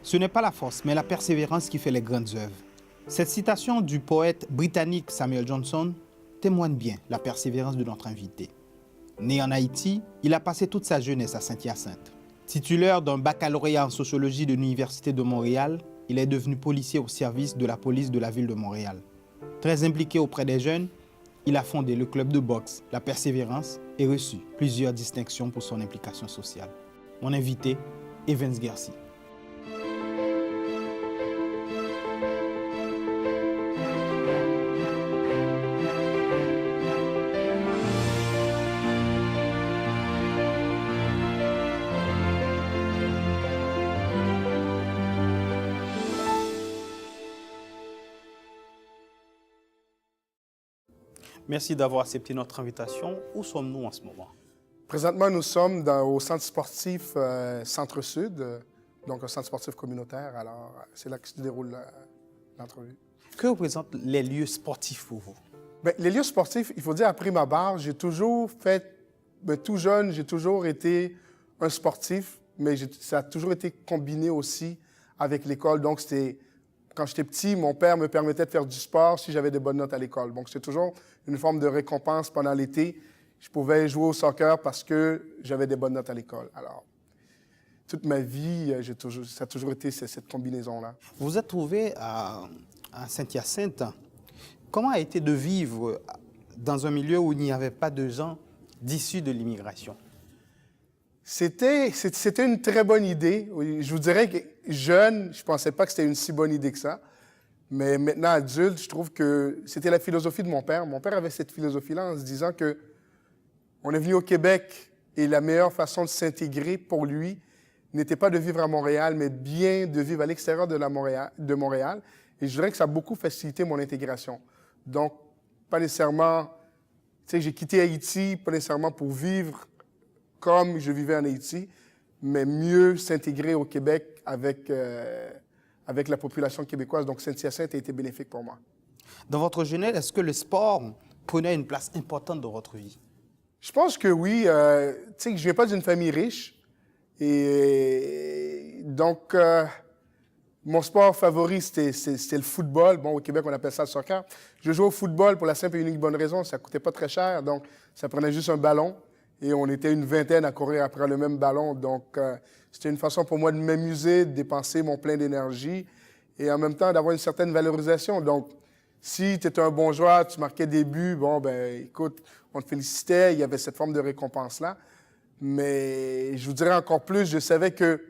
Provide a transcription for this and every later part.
Ce n'est pas la force, mais la persévérance qui fait les grandes œuvres. Cette citation du poète britannique Samuel Johnson témoigne bien la persévérance de notre invité. Né en Haïti, il a passé toute sa jeunesse à Saint-Hyacinthe. Titulaire d'un baccalauréat en sociologie de l'Université de Montréal, il est devenu policier au service de la police de la ville de Montréal. Très impliqué auprès des jeunes, il a fondé le club de boxe La Persévérance et reçu plusieurs distinctions pour son implication sociale. Mon invité, Evans Garcia. Merci d'avoir accepté notre invitation. Où sommes-nous en ce moment? Présentement, nous sommes au centre sportif Centre-Sud, donc un centre sportif communautaire. Alors, c'est là que se déroule l'entrevue. Que représentent les lieux sportifs pour vous? Bien, les lieux sportifs, il faut dire, à prime abord, j'ai toujours fait, tout jeune, j'ai toujours été un sportif, mais ça a toujours été combiné aussi avec l'école. Donc, quand j'étais petit, mon père me permettait de faire du sport si j'avais de bonnes notes à l'école. Donc, c'était toujours une forme de récompense pendant l'été. Je pouvais jouer au soccer parce que j'avais des bonnes notes à l'école. Alors, toute ma vie, ça a toujours été cette combinaison-là. Vous vous êtes trouvé à Saint-Hyacinthe. Comment a été de vivre dans un milieu où il n'y avait pas de gens d'issus de l'immigration? C'était une très bonne idée. Je vous dirais que jeune, je ne pensais pas que c'était une si bonne idée que ça. Mais maintenant, adulte, je trouve que c'était la philosophie de mon père. Mon père avait cette philosophie-là en se disant que on est venu au Québec et la meilleure façon de s'intégrer pour lui n'était pas de vivre à Montréal, mais bien de vivre à l'extérieur de Montréal. Et je dirais que ça a beaucoup facilité mon intégration. Donc, pas nécessairement, tu sais, j'ai quitté Haïti, pas nécessairement pour vivre comme je vivais en Haïti, mais mieux s'intégrer au Québec avec la population québécoise. Donc, Saint-Hyacinthe a été bénéfique pour moi. Dans votre jeunesse, est-ce que le sport prenait une place importante dans votre vie? Je pense que oui. Tu sais, je ne viens pas d'une famille riche. Et donc, mon sport favori, c'était le football. Bon, au Québec, on appelle ça le soccer. Je jouais au football pour la simple et unique bonne raison. Ça ne coûtait pas très cher. Donc, ça prenait juste un ballon. Et on était une vingtaine à courir après le même ballon. Donc, c'était une façon pour moi de m'amuser, de dépenser mon plein d'énergie et en même temps d'avoir une certaine valorisation. Donc, si tu étais un bon joueur, tu marquais des buts, bon, ben écoute, on te félicitait, il y avait cette forme de récompense-là. Mais je vous dirais encore plus, je savais que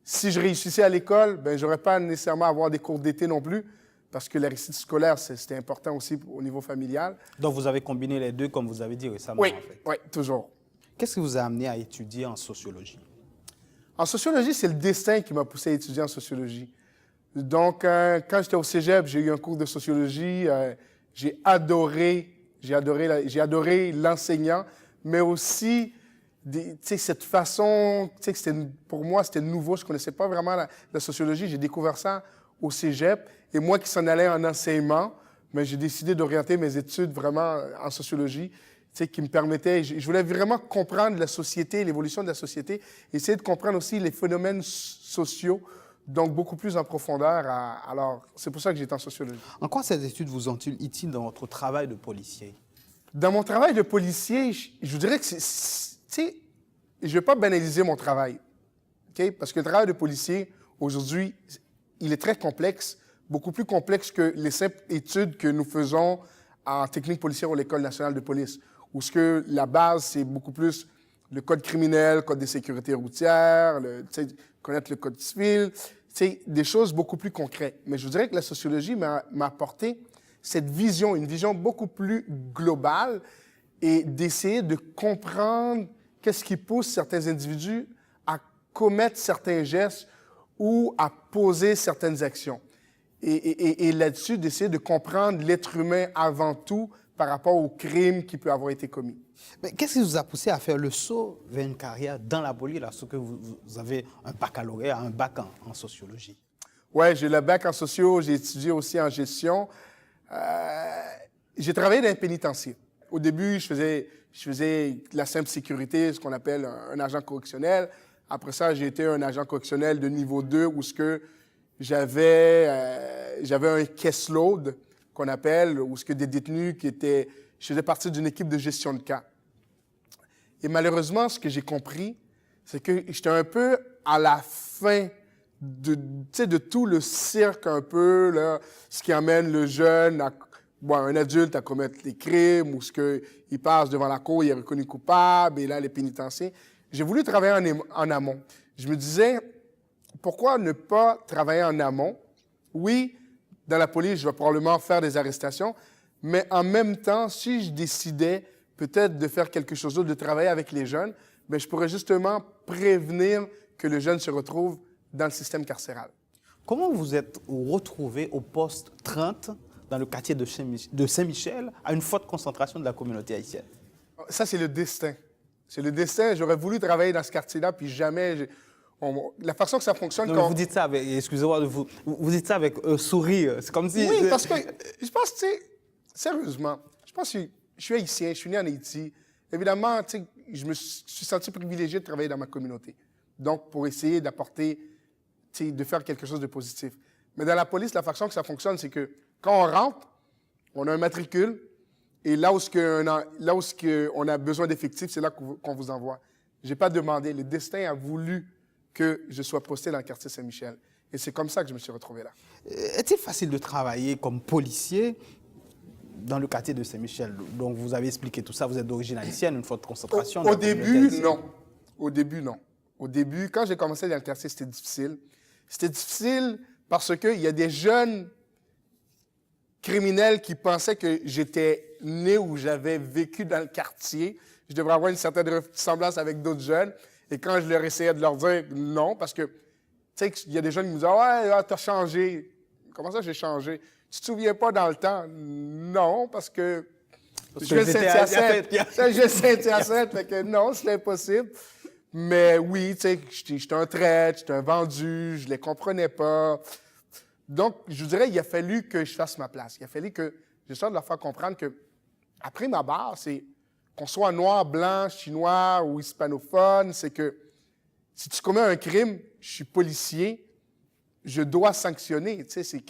si je réussissais à l'école, ben j'aurais pas nécessairement à avoir des cours d'été non plus, parce que la réussite scolaire, c'était important aussi au niveau familial. Donc, vous avez combiné les deux, comme vous avez dit récemment, Oui, en fait. oui, toujours. Qu'est-ce qui vous a amené à étudier en sociologie? En sociologie, c'est le destin qui m'a poussé à étudier en sociologie. Donc, quand j'étais au cégep, j'ai eu un cours de sociologie. J'ai adoré l'enseignant, mais aussi cette façon, pour moi, c'était nouveau. Je ne connaissais pas vraiment la sociologie. J'ai découvert ça au cégep. Et moi qui s'en allais en enseignement, mais j'ai décidé d'orienter mes études vraiment en sociologie, qui me permettait, je voulais vraiment comprendre la société, l'évolution de la société, essayer de comprendre aussi les phénomènes sociaux, donc beaucoup plus en profondeur. Alors, c'est pour ça que j'étais en sociologie. En quoi ces études vous ont-ils utiles dans votre travail de policier? Dans mon travail de policier, je vous dirais que je ne vais pas banaliser mon travail, okay? Parce que le travail de policier, aujourd'hui, il est très complexe, beaucoup plus complexe que les simples études que nous faisons en technique policière ou l'École nationale de police, où ce que la base, c'est beaucoup plus le code criminel, le code de sécurité routière, connaître le code civil, des choses beaucoup plus concrètes. Mais je vous dirais que la sociologie m'a apporté cette vision, une vision beaucoup plus globale et d'essayer de comprendre qu'est-ce qui pousse certains individus à commettre certains gestes ou à poser certaines actions. Et là-dessus, d'essayer de comprendre l'être humain avant tout par rapport au crime qui peut avoir été commis. Mais qu'est-ce qui vous a poussé à faire le saut vers une carrière dans la police, lorsque vous avez un baccalauréat, un bac en sociologie? Oui, j'ai le bac en socio, j'ai étudié aussi en gestion. J'ai travaillé dans un pénitencier. Au début, je faisais la simple sécurité, ce qu'on appelle un agent correctionnel. Après ça, j'ai été un agent correctionnel de niveau 2 où ce que j'avais un caseload qu'on appelle, où ce que des détenus je faisais partie d'une équipe de gestion de cas. Et malheureusement, ce que j'ai compris, c'est que j'étais un peu à la fin de tout le cirque un peu, là, ce qui amène le jeune, un adulte à commettre des crimes, ou ce qu'il passe devant la cour, il est reconnu coupable, et là, les pénitenciers. J'ai voulu travailler en amont. Je me disais, pourquoi ne pas travailler en amont? Oui, dans la police, je vais probablement faire des arrestations, mais en même temps, si je décidais peut-être de faire quelque chose d'autre, de travailler avec les jeunes, bien, je pourrais justement prévenir que le jeune se retrouve dans le système carcéral. Comment vous êtes retrouvé au poste 30 dans le quartier de Saint-Michel à une forte concentration de la communauté haïtienne? Ça, c'est le destin. C'est le destin. J'aurais voulu travailler dans ce quartier-là, puis jamais... la façon que ça fonctionne... Non, vous dites ça avec... Excusez-moi, vous dites ça avec un sourire. C'est comme si... Oui, parce que je pense, tu sais, sérieusement, je pense que je suis haïtien, je suis né en Haïti. Évidemment, tu sais, je me suis senti privilégié de travailler dans ma communauté. Donc, pour essayer d'apporter, tu sais, de faire quelque chose de positif. Mais dans la police, la façon que ça fonctionne, c'est que quand on rentre, on a un matricule, et là où on a besoin d'effectifs, c'est là qu'on vous envoie. Je n'ai pas demandé. Le destin a voulu que je sois posté dans le quartier Saint-Michel. Et c'est comme ça que je me suis retrouvé là. Est-il facile de travailler comme policier dans le quartier de Saint-Michel? Donc, vous avez expliqué tout ça, vous êtes d'origine haïtienne, une forte concentration. Au début, non. Au début, non. Au début, quand j'ai commencé dans le quartier, c'était difficile. C'était difficile parce qu'il y a des jeunes criminels qui pensaient que j'étais né ou j'avais vécu dans le quartier. Je devrais avoir une certaine ressemblance avec d'autres jeunes. Et quand je leur essayais de leur dire non, parce que, tu sais, il y a des jeunes qui me disaient « Ouais, t'as changé. » Comment ça, j'ai changé? Tu te souviens pas dans le temps? Non, parce que je vais Saint-Hyacinthe. Je vais Saint-Hyacinthe, fait que non, c'est impossible. Mais oui, tu sais, j'étais un traître, j'étais un vendu, je les comprenais pas. Donc, je vous dirais, il a fallu que je fasse ma place. Il a fallu que j'essaie de leur faire comprendre que, après ma barre, c'est qu'on soit noir, blanc, chinois ou hispanophone, c'est que si tu commets un crime, je suis policier, je dois sanctionner. Tu sais,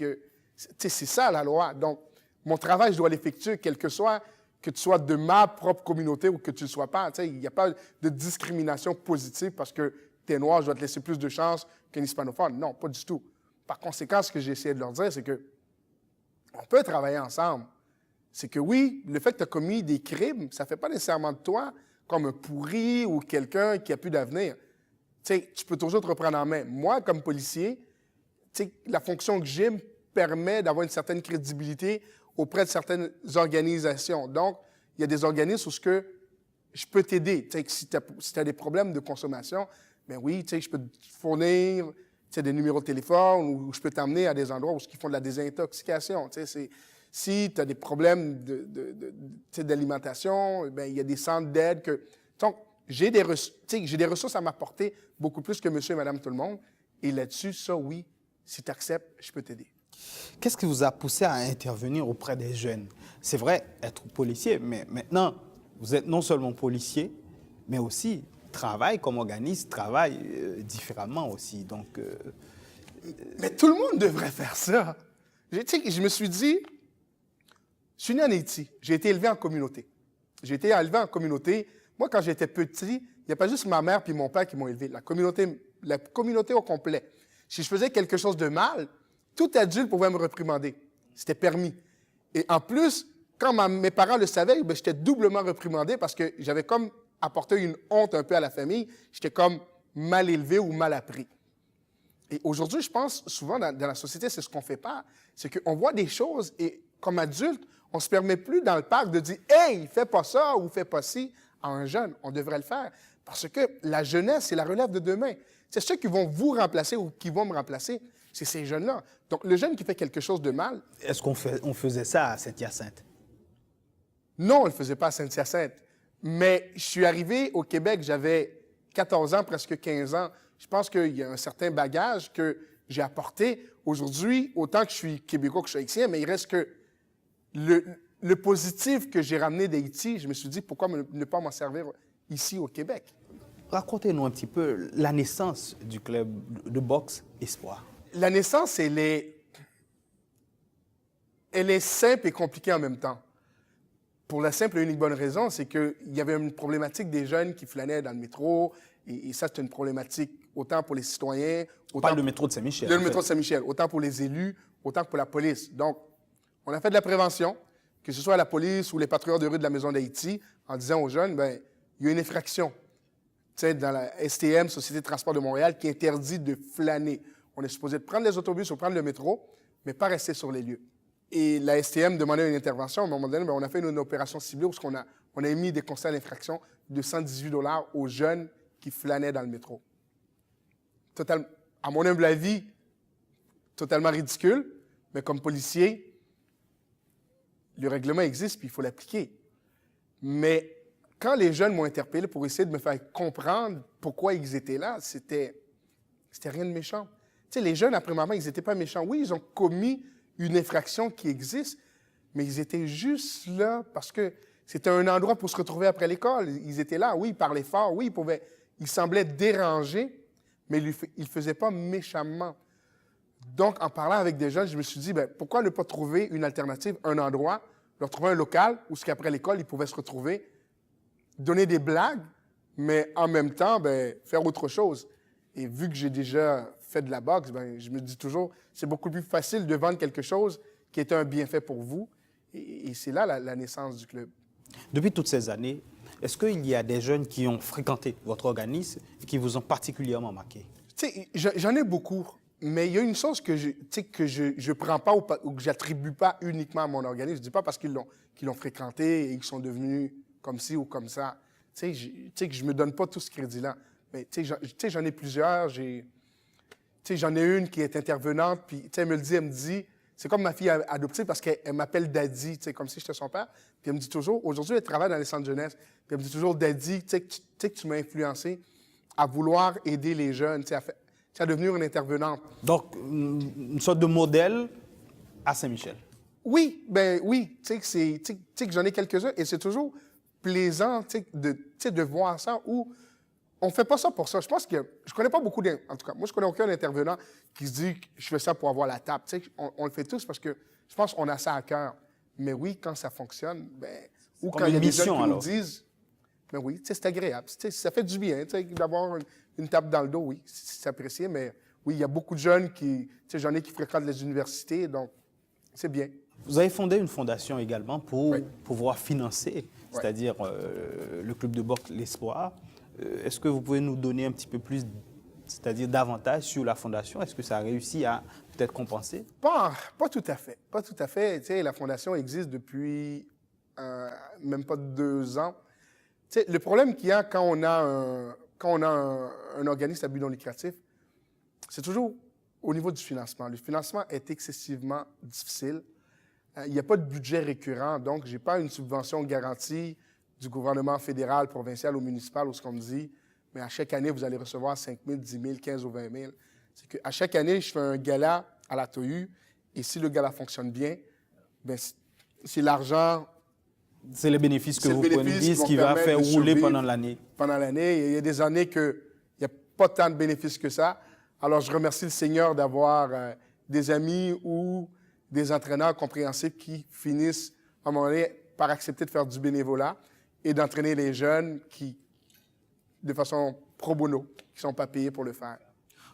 c'est ça la loi. Donc, mon travail, je dois l'effectuer, quel que tu sois de ma propre communauté ou que tu ne le sois pas. Tu sais, il n'y a pas de discrimination positive parce que tu es noir, je dois te laisser plus de chance qu'un hispanophone. Non, pas du tout. Par conséquent, ce que j'ai essayé de leur dire, c'est que on peut travailler ensemble. C'est que oui, le fait que tu as commis des crimes, ça ne fait pas nécessairement de toi comme un pourri ou quelqu'un qui a plus d'avenir. Tu sais, tu peux toujours te reprendre en main. Moi, comme policier, tu sais, la fonction que j'ai me permet d'avoir une certaine crédibilité auprès de certaines organisations. Donc, il y a des organismes où je peux t'aider. Tu sais, si tu as des problèmes de consommation, bien oui, tu sais, je peux te fournir des numéros de téléphone ou je peux t'emmener à des endroits où ils font de la désintoxication. Tu sais, si tu as des problèmes d'alimentation, bien, il y a des centres d'aide que... Donc, j'ai des ressources à m'apporter beaucoup plus que monsieur et madame tout le monde. Et là-dessus, ça, oui, si tu acceptes, je peux t'aider. Qu'est-ce qui vous a poussé à intervenir auprès des jeunes? C'est vrai, être policier, mais maintenant, vous êtes non seulement policier, mais aussi travaille comme organisme, travaille différemment aussi. Donc, Mais tout le monde devrait faire ça. Je me suis dit, je suis né en Haïti, j'ai été élevé en communauté. J'ai été élevé en communauté. Moi, quand j'étais petit, il n'y a pas juste ma mère et mon père qui m'ont élevé. La communauté au complet. Si je faisais quelque chose de mal, tout adulte pouvait me réprimander. C'était permis. Et en plus, quand mes parents le savaient, ben, j'étais doublement réprimandé parce que j'avais comme apporté une honte un peu à la famille. J'étais comme mal élevé ou mal appris. Et aujourd'hui, je pense, souvent dans la société, c'est ce qu'on ne fait pas. C'est qu'on voit des choses et comme adulte, on ne se permet plus dans le parc de dire « Hey, fais pas ça ou fais pas ci » à un jeune. On devrait le faire parce que la jeunesse, c'est la relève de demain. C'est ceux qui vont vous remplacer ou qui vont me remplacer. C'est ces jeunes-là. Donc, le jeune qui fait quelque chose de mal... Est-ce qu'on faisait ça à Saint-Hyacinthe? Non, on ne le faisait pas à Saint-Hyacinthe. Mais je suis arrivé au Québec, j'avais 14 ans, presque 15 ans. Je pense qu'il y a un certain bagage que j'ai apporté. Aujourd'hui, autant que je suis québécois que je suis haïtien, mais il reste que le positif que j'ai ramené d'Haïti, je me suis dit, pourquoi ne pas m'en servir ici au Québec? Racontez-nous un petit peu la naissance du club de boxe Espoir. La naissance, elle est simple et compliquée en même temps. Pour la simple et unique bonne raison, c'est qu'il y avait une problématique des jeunes qui flânaient dans le métro, et ça, c'est une problématique autant pour les citoyens, On autant parle du métro de Saint-Michel. le métro de Saint-Michel, autant pour les élus, autant que pour la police. Donc, on a fait de la prévention, que ce soit la police ou les patrouilleurs de rue de la Maison d'Haïti, en disant aux jeunes, ben, il y a une infraction, tu sais, dans la STM, Société de transport de Montréal, qui interdit de flâner. On est supposé de prendre les autobus ou prendre le métro, mais pas rester sur les lieux. Et la STM demandait une intervention. À un moment donné, ben, on a fait une opération ciblée où on a émis des constats d'infraction de 118 $ aux jeunes qui flânaient dans le métro. À mon humble avis, totalement ridicule, mais comme policier, le règlement existe puis il faut l'appliquer. Mais quand les jeunes m'ont interpellé pour essayer de me faire comprendre pourquoi ils étaient là, c'était rien de méchant. Tu sais, les jeunes, après maman, ils n'étaient pas méchants. Oui, ils ont commis une infraction qui existe, mais ils étaient juste là parce que c'était un endroit pour se retrouver après l'école. Ils étaient là, oui, ils parlaient fort, oui, ils semblaient dérangés, mais ils ne le faisaient pas méchamment. Donc, en parlant avec des jeunes, je me suis dit, ben, pourquoi ne pas trouver une alternative, un endroit, leur trouver un local où, qu'après l'école, ils pouvaient se retrouver, donner des blagues, mais en même temps, ben, faire autre chose. Et vu que j'ai déjà fait de la boxe, ben, je me dis toujours, c'est beaucoup plus facile de vendre quelque chose qui est un bienfait pour vous. Et c'est là la naissance du club. Depuis toutes ces années, est-ce qu'il y a des jeunes qui ont fréquenté votre organisme et qui vous ont particulièrement marqué? Tu sais, j'en ai beaucoup, mais il y a une chose que je prends pas ou que j'attribue pas uniquement à mon organisme. Je dis pas parce qu'ils l'ont fréquenté et qu'ils sont devenus comme ci ou comme ça. Tu sais, que je me donne pas tout ce crédit-là. Mais tu sais, j'en ai plusieurs. J'en ai une qui est intervenante, puis elle me dit, c'est comme ma fille adoptive parce qu'elle m'appelle Daddy, comme si j'étais son père. Puis elle me dit toujours, aujourd'hui, elle travaille dans les centres jeunesse, puis elle me dit toujours, Daddy, tu sais que tu m'as influencé à vouloir aider les jeunes, à devenir une intervenante. Donc, une sorte de modèle à Saint-Michel. Oui, tu sais que j'en ai quelques-uns, et c'est toujours plaisant, de voir ça où on fait pas ça pour ça. Je pense que je connais pas beaucoup en tout cas, moi je connais aucun intervenant qui se dit que je fais ça pour avoir la table. Tu sais, on le fait tous parce que je pense qu'on a ça à cœur. Mais oui, quand ça fonctionne, ben, ou quand il y a des gens qui nous disent, ben oui, tu sais, c'est agréable. Tu sais, ça fait du bien, tu sais, d'avoir une tape dans le dos, oui, c'est apprécié. Mais oui, il y a beaucoup de jeunes tu sais, j'en ai qui fréquentent les universités, donc c'est bien. Vous avez fondé une fondation également pour pouvoir financer, c'est-à-dire le club de boxe L'Espoir. Est-ce que vous pouvez nous donner un petit peu plus, c'est-à-dire davantage sur la fondation? Est-ce que ça a réussi à peut-être compenser? Pas tout à fait. Pas tout à fait. Tu sais, la fondation existe depuis même pas 2 ans. Tu sais, le problème qu'il y a quand on a un organisme à but non lucratif, c'est toujours au niveau du financement. Le financement est excessivement difficile. Il n'y a pas de budget récurrent, donc je n'ai pas une subvention garantie du gouvernement fédéral, provincial ou municipal, où ce qu'on me dit, mais à chaque année, vous allez recevoir 5 000, 10 000, 15 ou 20 000. C'est qu'à chaque année, je fais un gala à la TOU, et si le gala fonctionne bien, ben, c'est l'argent... C'est les bénéfices que vous prenez, ce qui va faire rouler pendant l'année. Pendant l'année. Il y a des années qu'il n'y a pas tant de bénéfices que ça. Alors, je remercie le Seigneur d'avoir des amis ou des entraîneurs compréhensifs qui finissent, à un moment donné, par accepter de faire du bénévolat et d'entraîner les jeunes de façon pro bono, qui ne sont pas payés pour le faire.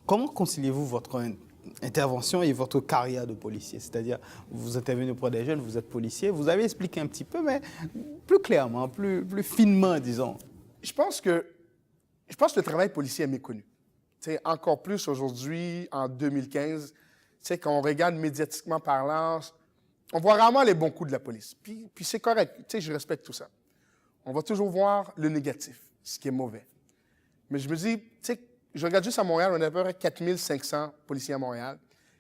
Comment conciliez-vous votre intervention et votre carrière de policier? C'est-à-dire, vous intervenez auprès des jeunes, vous êtes policier, vous avez expliqué un petit peu, mais plus clairement, plus finement, disons. Je pense que le travail policier est méconnu. T'sais, encore plus aujourd'hui, en 2015, quand on regarde médiatiquement parlant, on voit rarement les bons coups de la police. Puis c'est correct, je respecte tout ça. On va toujours voir le négatif, ce qui est mauvais. Mais je me dis, je regarde juste à Montréal, on a à peu près 4500 policiers à Montréal.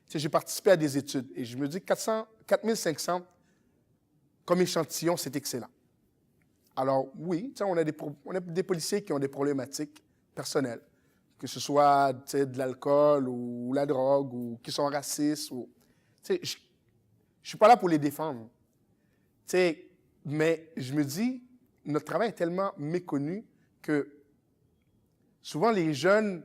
J'ai participé à des études et je me dis 4500 comme échantillon, c'est excellent. Alors oui, on a des policiers qui ont des problématiques personnelles, que ce soit de l'alcool ou la drogue ou qui sont racistes. Je ne suis pas là pour les défendre. Mais je me dis, notre travail est tellement méconnu que souvent les jeunes,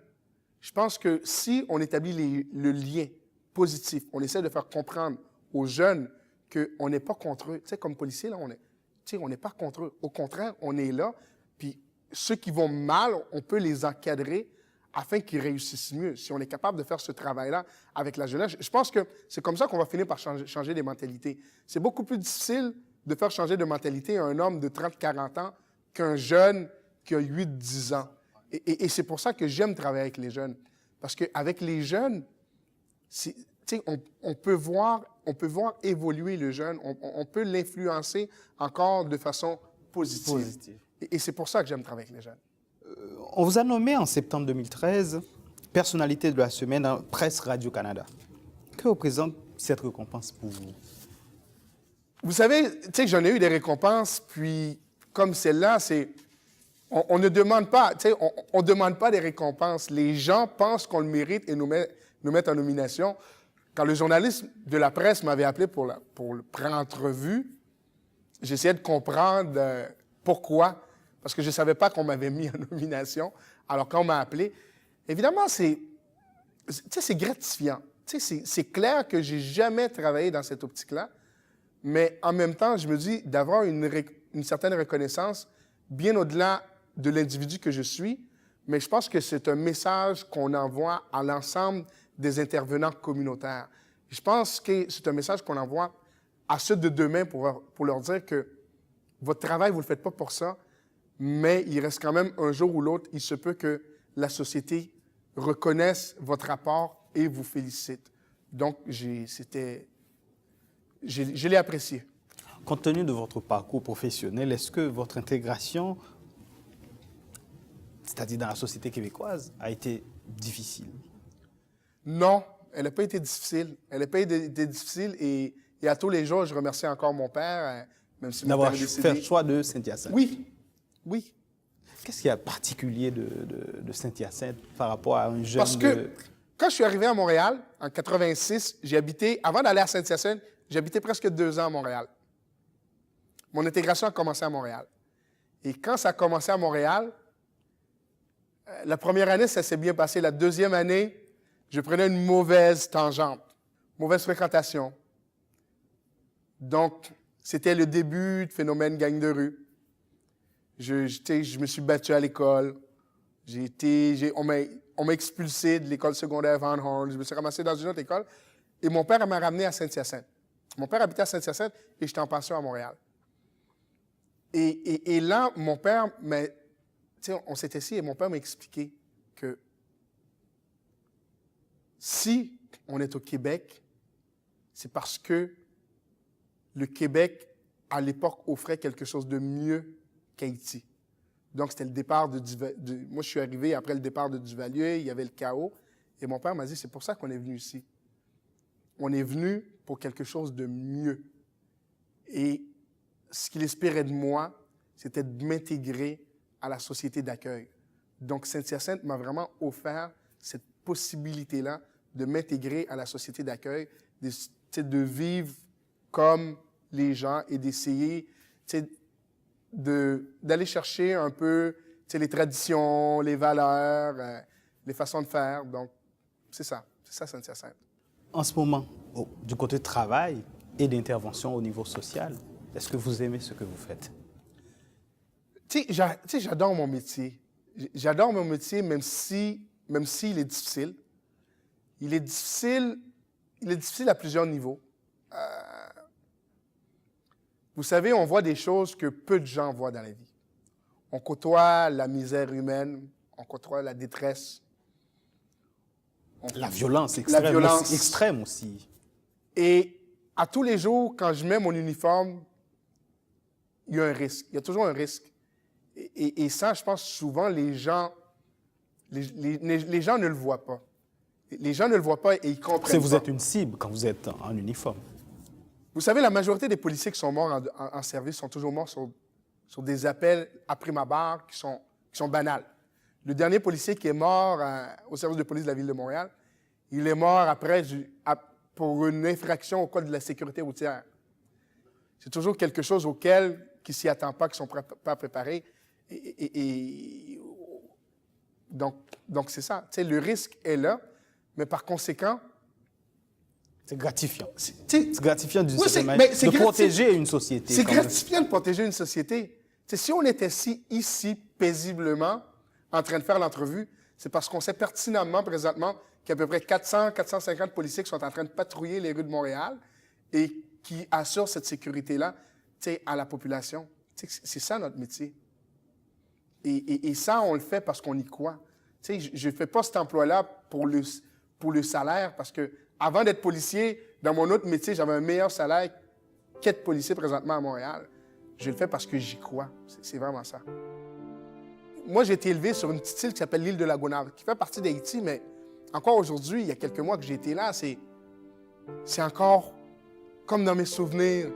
je pense que si on établit le lien positif, on essaie de faire comprendre aux jeunes qu'on n'est pas contre eux. Tu sais, comme policier, là, on n'est pas contre eux. Au contraire, on est là, puis ceux qui vont mal, on peut les encadrer afin qu'ils réussissent mieux. Si on est capable de faire ce travail-là avec la jeunesse, je pense que c'est comme ça qu'on va finir par changer les mentalités. C'est beaucoup plus difficile de faire changer de mentalité un homme de 30-40 ans qu'un jeune qui a 8-10 ans. Et c'est pour ça que j'aime travailler avec les jeunes. Parce qu'avec les jeunes, on peut voir évoluer le jeune, on peut l'influencer encore de façon positive. Et c'est pour ça que j'aime travailler avec les jeunes. On vous a nommé en septembre 2013 personnalité de la semaine en Presse Radio-Canada. Que représente cette récompense pour vous? Vous savez, j'en ai eu des récompenses, puis comme celle-là, on ne demande pas, on demande pas des récompenses. Les gens pensent qu'on le mérite et nous mettent en nomination. Quand le journaliste de la presse m'avait appelé pour le pré-entrevue, j'essayais de comprendre pourquoi, parce que je ne savais pas qu'on m'avait mis en nomination. Alors, quand on m'a appelé, évidemment, c'est gratifiant. C'est clair que je n'ai jamais travaillé dans cette optique-là, mais en même temps, je me dis d'avoir une certaine reconnaissance bien au-delà de l'individu que je suis, mais je pense que c'est un message qu'on envoie à l'ensemble des intervenants communautaires. Je pense que c'est un message qu'on envoie à ceux de demain pour leur dire que votre travail, vous ne le faites pas pour ça, mais il reste quand même un jour ou l'autre, il se peut que la société reconnaisse votre apport et vous félicite. Donc, je l'ai apprécié. Compte tenu de votre parcours professionnel, est-ce que votre intégration, c'est-à-dire dans la société québécoise, a été difficile? Non, elle n'a pas été difficile. Elle n'a pas été difficile et à tous les jours, je remercie encore mon père, même si mon père est décédé. D'avoir fait le choix de Saint-Hyacinthe. Oui. Qu'est-ce qu'il y a de particulier de Saint-Hyacinthe par rapport à un jeune? Parce que quand je suis arrivé à Montréal, en 86, avant d'aller à Saint-Hyacinthe, j'habitais presque 2 ans à Montréal. Mon intégration a commencé à Montréal. Et quand ça a commencé à Montréal, la première année, ça s'est bien passé. La deuxième année, je prenais une mauvaise tangente, mauvaise fréquentation. Donc, c'était le début de phénomène gang de rue. Je me suis battu à l'école. On m'a expulsé de l'école secondaire Van Horn. Je me suis ramassé dans une autre école. Et mon père m'a ramené à Saint-Hyacinthe. Mon père habitait à Saint-Hyacinthe et j'étais en pension à Montréal. Et là, mon père, on s'était assis et mon père m'a expliqué que si on est au Québec, c'est parce que le Québec, à l'époque, offrait quelque chose de mieux qu'Haïti. Donc, c'était le départ moi, je suis arrivé après le départ de Duvalier, il y avait le chaos. Et mon père m'a dit, c'est pour ça qu'on est venu ici. On est venu pour quelque chose de mieux. Et ce qu'il espérait de moi, c'était de m'intégrer à la société d'accueil. Donc, Saint-Hyacinthe m'a vraiment offert cette possibilité-là de m'intégrer à la société d'accueil, de vivre comme les gens et d'essayer d'aller chercher un peu les traditions, les valeurs, les façons de faire. Donc, c'est ça Saint-Hyacinthe. En ce moment, du côté de travail et d'intervention au niveau social, est-ce que vous aimez ce que vous faites? J'adore mon métier. J'adore mon métier, même s'il est difficile. Il est difficile à plusieurs niveaux. Vous savez, on voit des choses que peu de gens voient dans la vie. On côtoie la misère humaine, on côtoie la détresse. La violence extrême aussi. Et à tous les jours, quand je mets mon uniforme, il y a un risque. Il y a toujours un risque. Et ça, je pense souvent, les gens ne le voient pas. Les gens ne le voient pas et ils comprennent pas. Vous êtes une cible quand vous êtes en uniforme. Vous savez, la majorité des policiers qui sont morts en service sont toujours morts sur des appels à prime abord qui sont banals. Le dernier policier qui est mort au service de police de la Ville de Montréal, il est mort pour une infraction au code de la sécurité routière. C'est toujours quelque chose qui ne s'y attend pas, qui ne sont pas préparés. Et Donc c'est ça. Tu sais, le risque est là, mais par conséquent, C'est gratifiant. tu sais, C'est gratifiant d'une Oui, certaine mais manière c'est de protéger une société. c'est quand même. gratifiant de protéger une société. Tu sais, si on était ici, paisiblement, en train de faire l'entrevue, c'est parce qu'on sait pertinemment, présentement, qu'il y a à peu près 400, 450 policiers qui sont en train de patrouiller les rues de Montréal et qui assurent cette sécurité-là, tu sais, à la population. Tu sais, c'est ça notre métier. Et ça, on le fait parce qu'on y croit. Tu sais, je ne fais pas cet emploi-là pour le salaire, parce que avant d'être policier, dans mon autre métier, j'avais un meilleur salaire qu'être policier présentement à Montréal. Je le fais parce que j'y crois. C'est vraiment ça. Moi, j'ai été élevé sur une petite île qui s'appelle l'île de la Gonâve, qui fait partie d'Haïti, mais encore aujourd'hui, il y a quelques mois que j'ai été là, c'est encore comme dans mes souvenirs.